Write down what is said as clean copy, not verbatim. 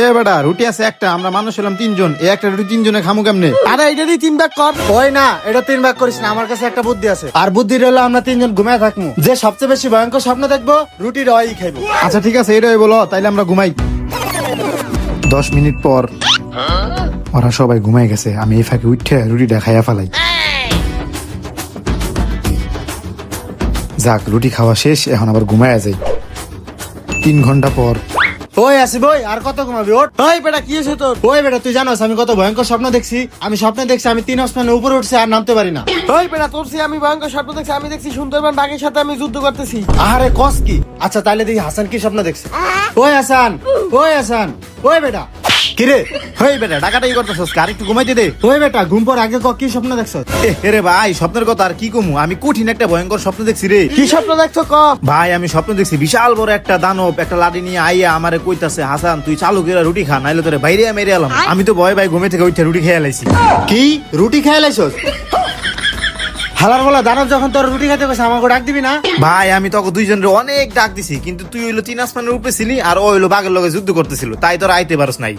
এ বেটা রুটি আছে একটা, আমরা মানুষ হলাম 3 জন, এই একটা রুটি 3 জনে খামু কেমনে? আরে এটা দিয়ে 3 ভাগ কর। হয় না, এটা 3 ভাগ করিস না, আমার কাছে একটা বুদ্ধি আছে। আর বুদ্ধি হলো আমরা 3 জন ঘুমায় থাকবো, যে সবচেয়ে বেশি ভয়ঙ্কর স্বপ্ন দেখবো রুটির ওই খাইবো। আচ্ছা ঠিক আছে, এটাই বলো, তাইলে আমরা ঘুমাই। 10 মিনিট পর ওরা সবাই ঘুমাই গেছে, আমি এই ফাঁকে উঠে রুটিটা খাইয়া ফেলাই। যাক, রুটি খাওয়া শেষ, এখন আবার ঘুমায়া যাই। 3 ঘন্টা পর। ওই আসি বই, আর কত ঘুমাবি? ওঠ। ওই বেটা কি হয়েছে তোর? ওই বেটা তুই জানোস আমি কত ভয়ঙ্কর স্বপ্ন দেখছি? আমি স্বপ্নে দেখছি আমি 3 আসমানের উপরে উঠছি আর নামতে পারি না। ওই বেটা তোর সে আমি ভয়ঙ্কর স্বপ্ন দেখছি, আমি দেখছি সুন্দরবন বাঘের সাথে আমি যুদ্ধ করতেছি। আরে কস কি? আচ্ছা তাইলে দেখি হাসান কি স্বপ্ন দেখছে। ওই হাসান, ওই হাসান, ওই বেটা। কিরে হেই বেটা, ডাকাটাই করতেছস, আর একটু ঘুমাইতে দে। ওই বেটা ঘুম পর আগে কি স্বপ্ন দেখছ? রে ভাই, স্বপ্নের কথা আর কি কমু, আমি কঠিন একটা ভয়ঙ্কর স্বপ্ন দেখছি রে। কি স্বপ্ন দেখছো ক? ভাই আমি স্বপ্ন দেখছি বিশাল বড় একটা দানব একটা লাঠি নিয়ে আইয়া আমারে কইতাছে, হাসান তুই চালু করে রুটি খা, নাইলে তোরে বাইরে মেরে এলাম। আমি তো ভয় ভাই ঘুমে থেকে উঠে রুটি খেয়ে লাইছি। কি রুটি খেয়ে লাইছস? হালার বলা দানব যখন তোর রুটি খেতে গেছে আমাকে ডাক দিবি না? ভাই আমি তোকে 2 জনের অনেক ডাক দিছি, কিন্তু তুই হইলো 3 আসমানের উপরে ছিলি আর ও হইলো বাঘের লগে যুদ্ধ করতেছিল, তাই তোর আইতে পারস নাই।